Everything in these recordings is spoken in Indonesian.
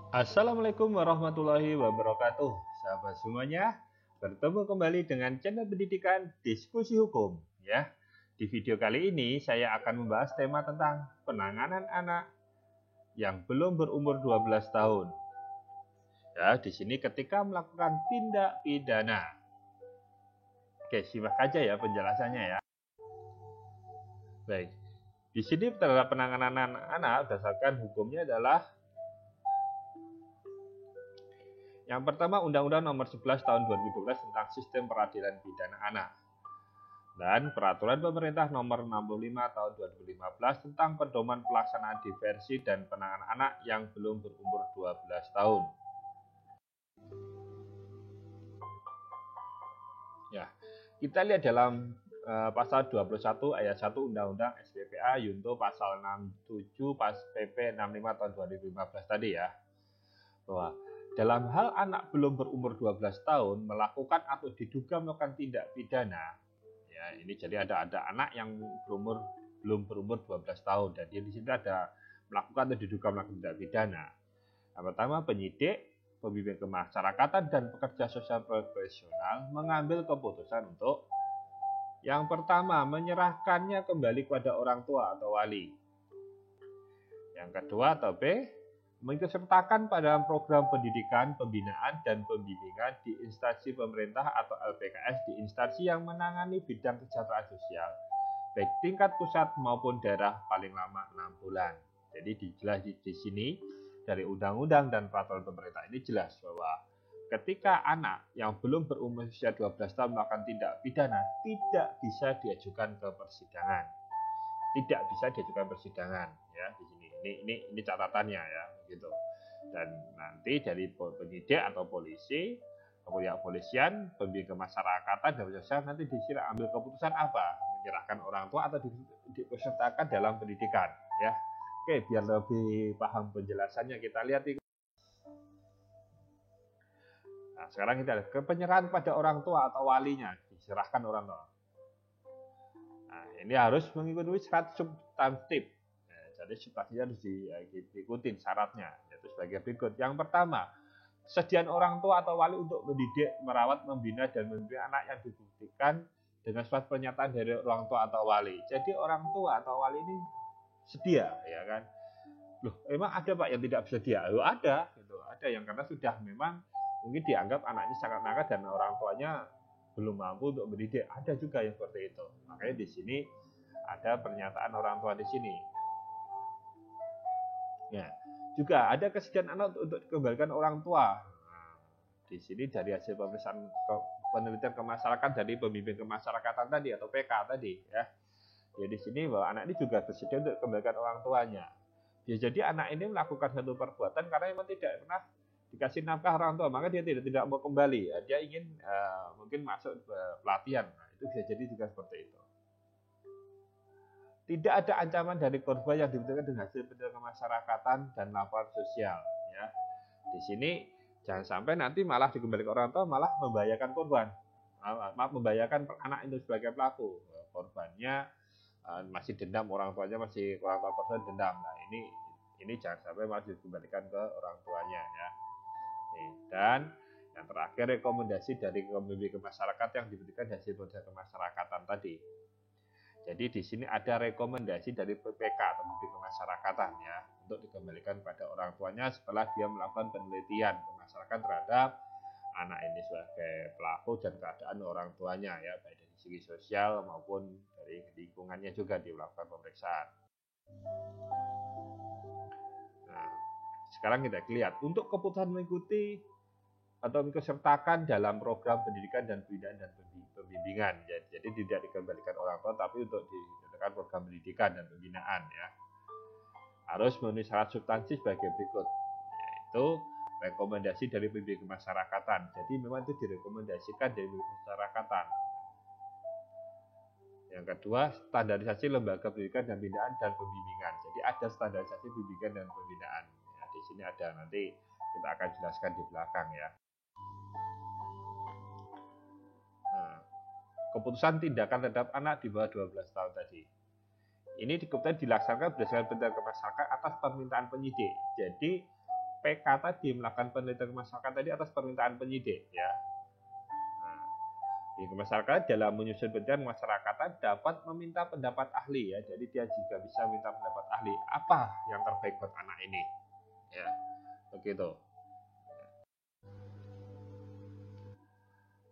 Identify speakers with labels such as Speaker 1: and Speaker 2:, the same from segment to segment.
Speaker 1: Assalamualaikum warahmatullahi wabarakatuh, sahabat semuanya. Bertemu kembali dengan channel pendidikan Diskusi Hukum. Ya, di video kali ini saya akan membahas tema tentang penanganan anak yang belum berumur 12 tahun. Ya, di sini ketika melakukan tindak pidana. Oke, simak aja ya penjelasannya ya. Baik, di sini terhadap penanganan anak berdasarkan hukumnya adalah yang pertama, Undang-Undang Nomor 11 Tahun 2012 tentang Sistem Peradilan Pidana Anak dan Peraturan Pemerintah Nomor 65 Tahun 2015 tentang Pedoman Pelaksanaan Diversi dan Penanganan Anak yang belum berumur 12 tahun. Ya, kita lihat dalam pasal 21 ayat 1 Undang-Undang SPPA Yunto pasal 67 pas PP 65 tahun 2015 tadi ya. Bahwa dalam hal anak belum berumur 12 tahun melakukan atau diduga melakukan tindak pidana, ya ini jadi ada anak yang belum berumur 12 tahun dan dia di sini ada melakukan atau diduga melakukan tindak pidana. Yang pertama, penyidik, pembimbing kemasyarakatan dan pekerja sosial profesional mengambil keputusan untuk yang pertama, menyerahkannya kembali kepada orang tua atau wali. Yang kedua atau B, mengikutsertakan pada program pendidikan, pembinaan, dan pembimbingan di instansi pemerintah atau LPKS di instansi yang menangani bidang kesejahteraan sosial, baik tingkat pusat maupun daerah paling lama 6 bulan. Jadi dijelas di sini dari undang-undang dan peraturan pemerintah ini jelas bahwa ketika anak yang belum berumur usia 12 tahun melakukan tindak pidana tidak bisa diajukan ke persidangan. Tidak bisa diajukan persidangan ya di sini. Ini catatannya ya gitu. Dan nanti dari penyidik atau polisi, kemudian polisian, pembimbing kemasyarakatan dan sosial nanti disiram ambil keputusan apa? Menyerahkan orang tua atau dipesertakan dalam pendidikan ya. Oke, biar lebih paham penjelasannya kita lihat ini. Nah, sekarang kita lihat penyerahan pada orang tua atau walinya, diserahkan orang tua. Nah, ini harus mengikuti syarat substantif. Nah, jadi substansinya harus diikuti syaratnya, yaitu sebagai berikut. Yang pertama, kesediaan orang tua atau wali untuk mendidik, merawat, membina, dan membimbing anak yang dibuktikan dengan surat pernyataan dari orang tua atau wali. Jadi orang tua atau wali ini sedia, ya kan? Loh, emang ada Pak yang tidak bersedia? Loh, ada, gitu. Ada yang karena sudah memang mungkin dianggap anaknya sangat nakal dan orang tuanya belum mampu untuk mendidik. Ada juga yang seperti itu. Makanya di sini ada pernyataan orang tua di sini. Ya, juga ada kesediaan anak untuk dikembalikan orang tua. Nah, di sini dari hasil pemeriksaan penelitian kemasyarakatan dari pembimbing kemasyarakatan tadi atau PK tadi ya. Ya di sini bahwa anak ini juga bersedia untuk dikembalikan orang tuanya. Ya jadi anak ini melakukan satu perbuatan karena memang tidak pernah dikasih nafkah orang tua, maka dia tidak mau kembali. Dia ingin mungkin masuk pelatihan. Nah, itu bisa jadi juga seperti itu. Tidak ada ancaman dari korban yang dibuktikan dengan hasil penelitian kemasyarakatan dan laporan sosial. Ya, di sini jangan sampai nanti malah dikembalikan orang tua, malah membahayakan korban, maaf membahayakan anak itu sebagai pelaku. Korbannya masih dendam, orang tuanya masih orang tua korban dendam. Nah ini jangan sampai masih dikembalikan ke orang tuanya ya. Dan yang terakhir rekomendasi dari pembimbing masyarakat yang diberikan hasil penelitian kemasyarakatan tadi. Jadi di sini ada rekomendasi dari PPK atau pembimbing kemasyarakatan ya untuk dikembalikan pada orang tuanya setelah dia melakukan penelitian kemasyarakatan terhadap anak ini sebagai pelaku dan keadaan orang tuanya ya, baik dari segi sosial maupun dari lingkungannya juga dilakukan pemeriksaan. Nah, sekarang kita lihat untuk keputusan mengikuti atau mengikutsertakan dalam program pendidikan dan pembinaan dan pembimbingan. Jadi tidak dikembalikan orang tua tapi untuk dilakukan program pendidikan dan pembinaan ya. Harus memenuhi syarat substansi sebagai berikut, yaitu rekomendasi dari pembimbing kemasyarakatan. Jadi memang itu direkomendasikan dari kemasyarakatan. Yang kedua, standarisasi lembaga pendidikan dan pembinaan dan pembimbingan. Jadi ada standarisasi pembimbingan dan pembinaan. Ya, di sini ada, nanti kita akan jelaskan di belakang ya. Nah, keputusan tindakan terhadap anak di bawah 12 tahun tadi. Ini kemudian dilaksanakan berdasarkan perintah ke masyarakat atas permintaan penyidik. Jadi PK tadi melakukan penelitian masyarakat tadi atas permintaan penyidik ya. Nah, di masyarakat dalam menyusun penelitian masyarakatan dapat meminta pendapat ahli ya. Jadi dia juga bisa minta pendapat ahli apa yang terbaik buat anak ini. Ya, begitu.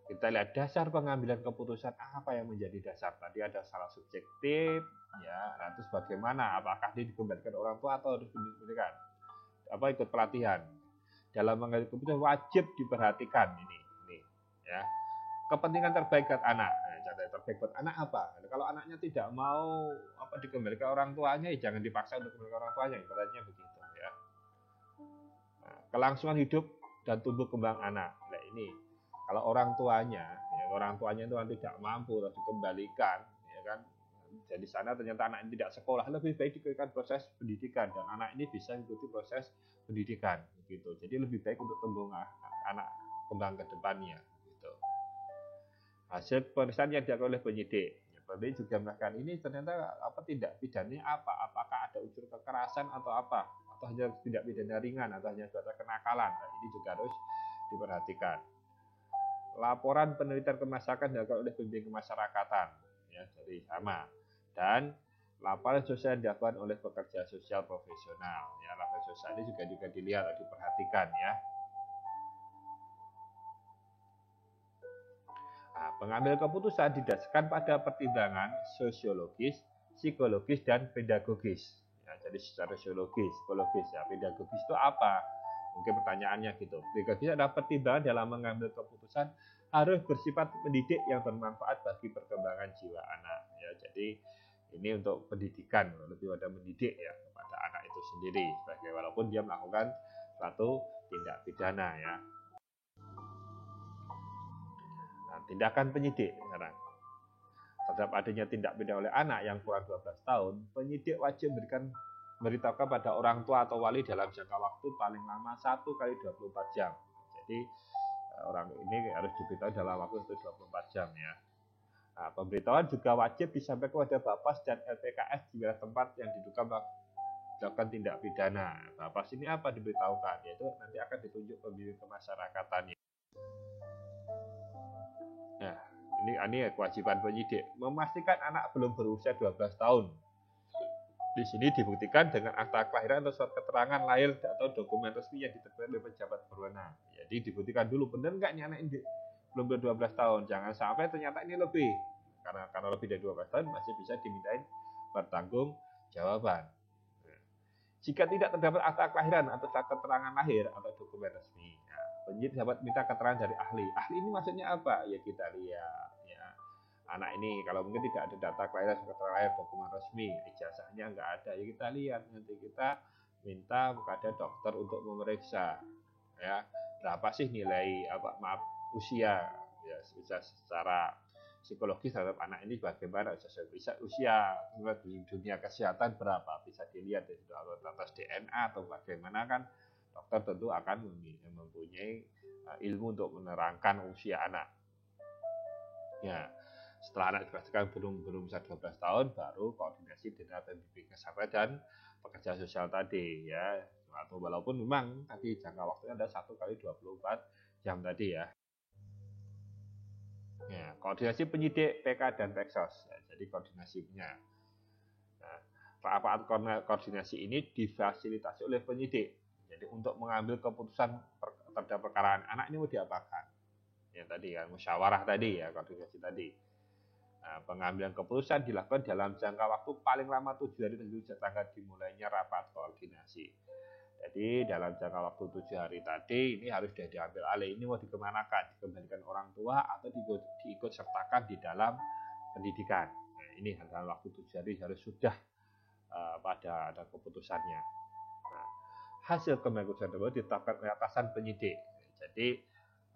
Speaker 1: Kita lihat dasar pengambilan keputusan apa yang menjadi dasar. Tadi ada salah subjektif, ya. Nah, terus bagaimana? Apakah dia dikembalikan orang tua atau harus diberikan? Apa ikut pelatihan? Dalam mengambil keputusan wajib diperhatikan ini, ya. Kepentingan terbaik buat anak. Nah, cara terbaik buat anak apa? Nah, kalau anaknya tidak mau dikembalikan orang tuanya, ya jangan dipaksa untuk dikembalikan orang tuanya. Ibaratnya begitu, ya. Nah, kelangsungan hidup dan tumbuh kembang anak. Nah, ini kalau orang tuanya itu tidak mampu atau dikembalikan, ya kan? Jadi sana ternyata anak ini tidak sekolah, lebih baik diberikan proses pendidikan dan anak ini bisa mengikuti proses pendidikan, gitu. Jadi lebih baik untuk tumbuh anak kembang ke depannya, gitu. Hasil pemeriksaan yang dilakukan oleh penyidik, penyidik juga melakukan ini ternyata tindak pidananya apa? Apakah ada unsur kekerasan atau apa? Atau hanya tindak pidana ringan atau hanya suatu kenakalan? Nah, ini juga harus diperhatikan. Laporan penelitian kemasyarakatan dilakukan oleh pembimbing kemasyarakatan, ya, jadi sama. Dan laporan sosial dilakukan oleh pekerja sosial profesional, ya. Laporan sosial ini juga dilihat atau diperhatikan, ya. Nah, pengambil keputusan didasarkan pada pertimbangan sosiologis, psikologis, dan pedagogis. Ya, jadi secara sosiologis, psikologis, ya. Pedagogis itu apa? Mungkin pertanyaannya gitu. Pedagogis adalah pertimbangan dalam mengambil keputusan harus bersifat pendidik yang bermanfaat bagi perkembangan jiwa anak. Ya, jadi ini untuk pendidikan, lebih pada mendidik ya kepada anak itu sendiri, sebagai walaupun dia melakukan suatu tindak pidana ya. Nah, tindakan penyidik sekarang. Terhadap adanya tindak pidana oleh anak yang kurang 12 tahun, penyidik wajib memberitahukan pada orang tua atau wali dalam jangka waktu paling lama 1 kali 24 jam. Jadi orang ini harus diberitahu dalam waktu 24 jam ya. Nah, pemberitahuan juga wajib disampaikan kepada Bapas dan LPKS di wilayah tempat yang diduga melakukan tindak pidana. Bapas ini apa diberitahukan? Yaitu nanti akan ditunjuk pembimbing kemasyarakatan. Nah, ini kewajiban penyidik memastikan anak belum berusia 12 tahun. Di sini dibuktikan dengan akta kelahiran atau surat keterangan lahir atau dokumen resmi yang diterbitkan oleh pejabat berwenang. Jadi dibuktikan dulu benar nggak ini anak ini belum 12 tahun. Jangan sampai ternyata ini lebih. Karena lebih dari 12 tahun masih bisa dimintain pertanggung jawaban. Jika tidak terdapat akta kelahiran atau surat keterangan lahir atau dokumen resmi, penyidik dapat minta keterangan dari ahli. Ahli ini maksudnya apa? Ya kita lihat. Ya, anak ini kalau mungkin tidak ada data kelahiran, keterangan lahir, dokumen resmi, ijazahnya nggak ada, ya kita lihat nanti kita minta kepada dokter untuk memeriksa. Ya, berapa sih nilai usia? Ya, secara psikologis terhadap anak ini bagaimana usia di dunia kesehatan berapa bisa dilihat dari atas DNA atau bagaimana kan dokter tentu akan mempunyai ilmu untuk menerangkan usia anak. Ya, setelah anak dipastikan belum bisa 12 tahun baru koordinasi dengan pembimbing kesehatan dan pekerja sosial tadi ya. Atau walaupun memang tadi jangka waktunya ada 1 kali 24 jam tadi ya. Ya, koordinasi penyidik PK dan Peksos. Ya, jadi koordinasinya. Nah, rapat koordinasi ini difasilitasi oleh penyidik. Jadi untuk mengambil keputusan terhadap perkara anak ini mau diapakan? Ya tadi kan musyawarah tadi ya, koordinasi tadi. Nah, pengambilan keputusan dilakukan dalam jangka waktu paling lama 7 hari sejak tanggal dimulainya rapat koordinasi. Jadi dalam jangka waktu 7 hari tadi ini harus sudah diambil alih. Ini mau dikemanakan? Dikembalikan orang tua atau diikut sertakan di dalam pendidikan. Nah, ini dalam waktu 7 hari harus sudah pada ada keputusannya. Nah, hasil keputusan tersebut ditetapkan oleh atasan penyidik. Jadi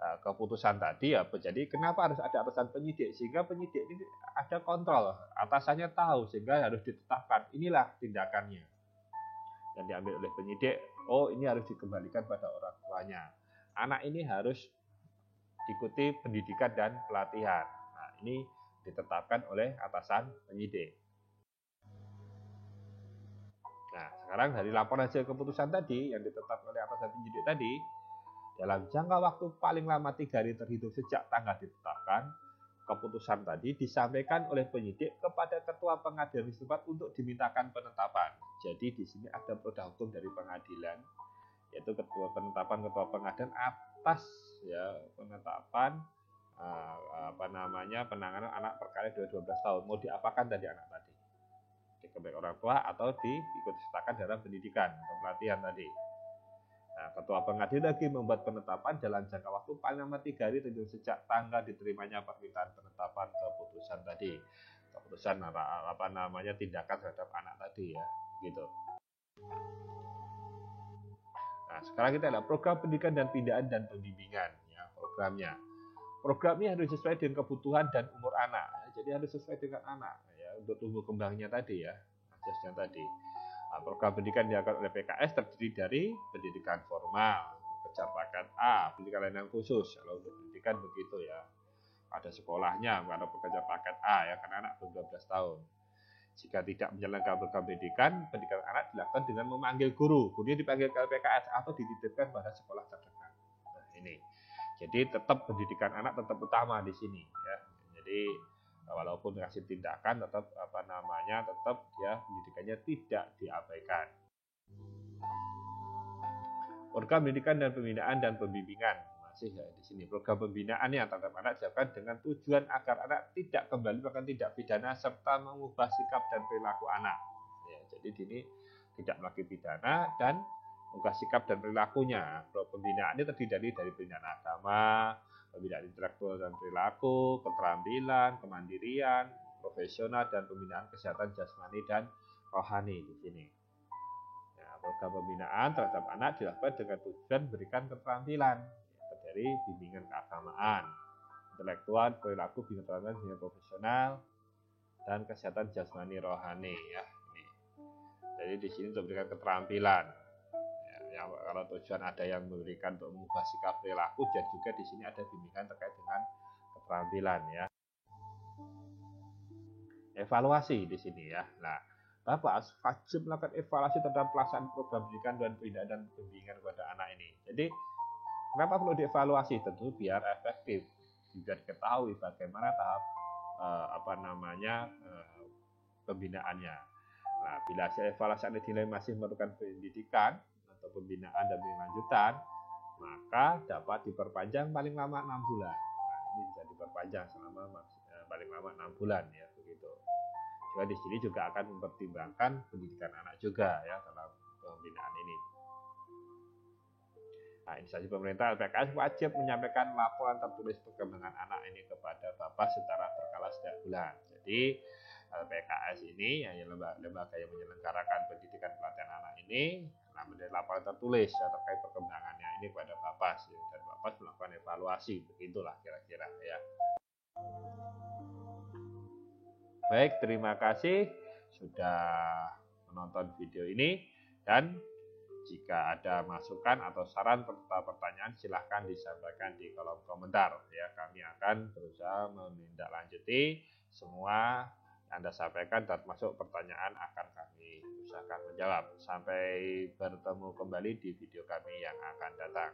Speaker 1: keputusan tadi ya, jadi kenapa harus ada atasan penyidik? Sehingga penyidik ini ada kontrol, atasannya tahu sehingga harus ditetapkan. Inilah tindakannya yang diambil oleh penyidik. Oh, ini harus dikembalikan pada orang tuanya. Anak ini harus diikuti pendidikan dan pelatihan. Nah, ini ditetapkan oleh atasan penyidik. Nah, sekarang dari laporan hasil keputusan tadi yang ditetapkan oleh atasan penyidik tadi, dalam jangka waktu paling lama 3 hari terhitung sejak tanggal ditetapkan, keputusan tadi disampaikan oleh penyidik kepada ketua pengadilan setempat untuk dimintakan penetapan. Jadi di sini ada produk hukum dari pengadilan, yaitu ketua pengadilan atas ya penetapan penanganan anak perkara 12 tahun. Mau diapakan tadi anak tadi? Dikembalikan orang tua atau diikut sertakan dalam pendidikan atau pelatihan tadi. Nah, ketua pengadilan lagi membuat penetapan dalam jangka waktu paling lama 3 hari terhitung sejak tanggal diterimanya permintaan penetapan keputusan tadi. Keputusan tindakan terhadap anak tadi ya, gitu. Nah, sekarang kita ada program pendidikan dan pembinaan dan pembimbingan ya, programnya. Programnya harus sesuai dengan kebutuhan dan umur anak. Ya. Jadi harus sesuai dengan anak ya untuk tumbuh kembangnya tadi ya, asasnya tadi. Nah, program pendidikan dilakukan oleh PKS terdiri dari pendidikan formal, kejar paket A, pendidikan layanan khusus. Kalau untuk pendidikan begitu ya. Ada sekolahnya, ada pekerja paket A ya, karena anak belum 12 tahun. Jika tidak menjalankan program pendidikan anak dilakukan dengan memanggil guru. Gurunya dipanggil ke PKS atau dititipkan pada sekolah terdekat. Nah, ini. Jadi tetap pendidikan anak tetap utama di sini ya. Jadi walaupun kasih tindakan tetap tetap ya pendidikannya tidak diabaikan. Program pendidikan dan pembinaan dan pembimbingan masih ya di sini. Program pembinaan yang terhadap anak dilakukan dengan tujuan agar anak tidak kembali melakukan tindak pidana serta mengubah sikap dan perilaku anak. Ya, jadi di sini tidak melakukan pidana dan mengubah sikap dan perilakunya. Pembinaan ini terdiri dari pembinaan agama, pembinaan intelektual dan perilaku, keterampilan, kemandirian, profesional, dan pembinaan kesehatan jasmani dan rohani di sini. Nah, program pembinaan terhadap anak dilakukan dengan tujuan memberikan keterampilan dari bimbingan keagamaan, intelektual, perilaku, bimbingan profesional, dan kesehatan jasmani rohani ya. Ini. Jadi di sini untuk memberikan keterampilan. Ya, kalau tujuan ada yang memberikan untuk mengubah sikap perilaku, dan juga di sini ada bimbingan terkait dengan keterampilan ya. Evaluasi di sini ya. Nah, Bapak wajib melakukan evaluasi terhadap pelaksanaan program pendidikan dan pembinaan dan pembimbingan kepada anak ini. Jadi, kenapa perlu dievaluasi? Tentu biar efektif, biar diketahui bagaimana tahap pembinaannya. Nah, bila hasil evaluasi dinilai masih memerlukan pendidikan atau pembinaan dan lanjutan, maka dapat diperpanjang paling lama 6 bulan. Nah, ini bisa diperpanjang selama paling lama 6 bulan ya, begitu. Juga di sini juga akan mempertimbangkan pendidikan anak juga ya dalam pembinaan ini. Nah, instansi pemerintah LPKS wajib menyampaikan laporan tertulis perkembangan anak ini kepada Bapak secara berkala setiap bulan. Jadi LPKS ini yang lembaga yang menyelenggarakan pendidikan pelatihan anak ini memberi laporan tertulis ya, terkait perkembangannya ini kepada Bapak dan Bapak melakukan evaluasi, begitulah kira-kira ya. Baik, terima kasih sudah menonton video ini, dan jika ada masukan atau saran serta pertanyaan silahkan disampaikan di kolom komentar ya. Kami akan berusaha menindaklanjuti semua yang Anda sampaikan, termasuk pertanyaan akan kami usahakan menjawab. Sampai bertemu kembali di video kami yang akan datang.